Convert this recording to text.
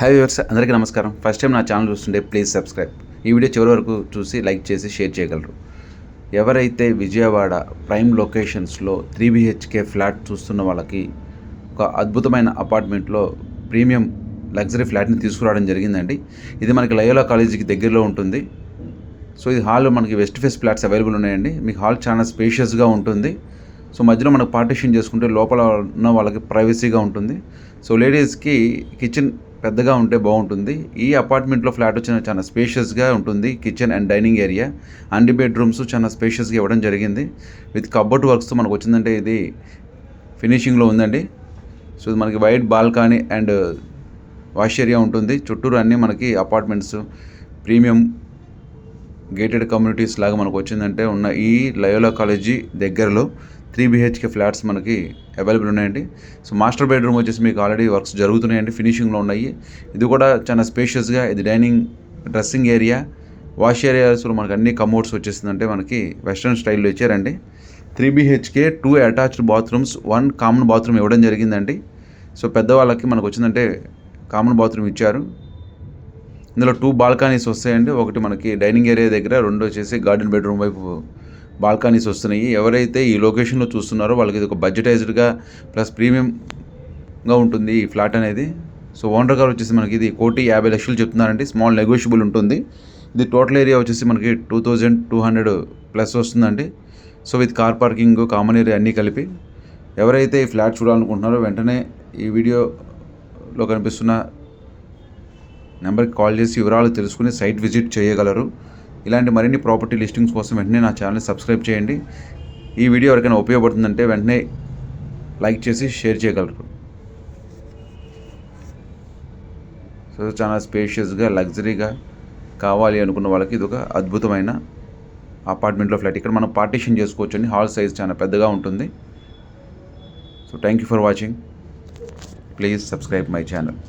Hi viewers, అందరికీ నమస్కారం. First time నా ఛానల్ చూస్తుంటే ప్లీజ్ సబ్స్క్రైబ్. ఈ వీడియో చివరి వరకు చూసి లైక్ చేసి షేర్ చేయగలరు. ఎవరైతే విజయవాడ ప్రైమ్ లొకేషన్స్లో 3 BHK ఫ్లాట్ చూస్తున్న వాళ్ళకి ఒక అద్భుతమైన అపార్ట్మెంట్లో ప్రీమియం లగ్జరీ ఫ్లాట్ని తీసుకురావడం జరిగిందండి. ఇది మనకి లయోలా కాలేజీకి దగ్గరలో ఉంటుంది. సో ఇది హాల్ మనకి వెస్ట్ ఫేస్ ఫ్లాట్స్ అవైలబుల్ ఉన్నాయండి. మీకు హాల్ చాలా స్పేషియస్గా ఉంటుంది. సో మధ్యలో మనకు పార్టిషన్ చేసుకుంటే లోపల ఉన్న వాళ్ళకి ప్రైవసీగా ఉంటుంది. సో లేడీస్కి కిచెన్ పెద్దగా ఉంటే బాగుంటుంది. ఈ అపార్ట్మెంట్లో ఫ్లాట్ వచ్చిన చాలా స్పేషియస్గా ఉంటుంది. కిచెన్ అండ్ డైనింగ్ ఏరియా, అన్ని బెడ్రూమ్స్ చాలా స్పేషియస్గా ఇవ్వడం జరిగింది. విత్ కబోర్డ్ వర్క్స్తో మనకు వచ్చిందంటే ఇది ఫినిషింగ్లో ఉందండి. సో ఇది మనకి wide balcony and wash area ఉంటుంది. చుట్టూరు అన్నీ మనకి అపార్ట్మెంట్స్ ప్రీమియం గేటెడ్ కమ్యూనిటీస్ లాగా మనకు వచ్చిందంటే ఉన్న ఈ లయోలా కాలేజీ దగ్గరలో 3 BHK ఫ్లాట్స్ మనకి అవైలబుల్ ఉన్నాయండి. సో మాస్టర్ బెడ్రూమ్ వచ్చేసి మీకు ఆల్రెడీ వర్క్స్ జరుగుతున్నాయండి, ఫినిషింగ్లో ఉన్నాయి. ఇది కూడా చాలా స్పేషియస్గా, ఇది డైనింగ్, డ్రెస్సింగ్ ఏరియా, వాష్ ఏరియాస్లో మనకి అన్ని కమోడ్స్ వచ్చేసిందంటే మనకి వెస్ట్రన్ స్టైల్లో ఇచ్చారండి. 3 BHK 2 attached bathrooms, 1 common bathroom ఇవ్వడం జరిగిందండి. సో పెద్దవాళ్ళకి మనకు వచ్చిందంటే కామన్ బాత్రూమ్ ఇచ్చారు. ఇందులో 2 బాల్కనీస్ వస్తాయండి. ఒకటి మనకి డైనింగ్ ఏరియా దగ్గర, 2 వచ్చేసి గార్డెన్ బెడ్రూమ్ వైపు బాల్కనీస్ వస్తున్నాయి. ఎవరైతే ఈ లొకేషన్లో చూస్తున్నారో వాళ్ళకి ఇది ఒక బడ్జెటైజ్డ్గా ప్లస్ ప్రీమియంగా ఉంటుంది ఈ ఫ్లాట్ అనేది. సో ఓనర్ గారు వచ్చేసి మనకి ఇది 1,50,00,000 చెప్తున్నారండి. స్మాల్ నెగోషియబుల్ ఉంటుంది. ఇది టోటల్ ఏరియా వచ్చేసి మనకి 2,200 ప్లస్ వస్తుందండి. So with car parking, common area అన్నీ కలిపి. ఎవరైతే ఈ ఫ్లాట్ చూడాలనుకుంటున్నారో వెంటనే ఈ వీడియోలో కనిపిస్తున్న నెంబర్కి కాల్ చేసి వివరాలు తెలుసుకుని సైట్ విజిట్ చేయగలరు. ఇలాంటి మరిన్ని ప్రాపర్టీ లిస్టింగ్స్ కోసం వెంటనే నా ఛానల్ని సబ్స్క్రైబ్ చేయండి. ఈ వీడియో ఎవరికైనా ఉపయోగపడుతుందంటే వెంటనే లైక్ చేసి షేర్ చేయగలరు. సో చాలా స్పేషియస్గా, లగ్జరీగా కావాలి అనుకున్న వాళ్ళకి ఇది ఒక అద్భుతమైన అపార్ట్మెంట్లో ఫ్లాట్. ఇక్కడ మనం పార్టీషన్ చేసుకోవచ్చు అండి. హాల్ సైజ్ చాలా పెద్దగా ఉంటుంది. So thank you for watching. Please subscribe my channel.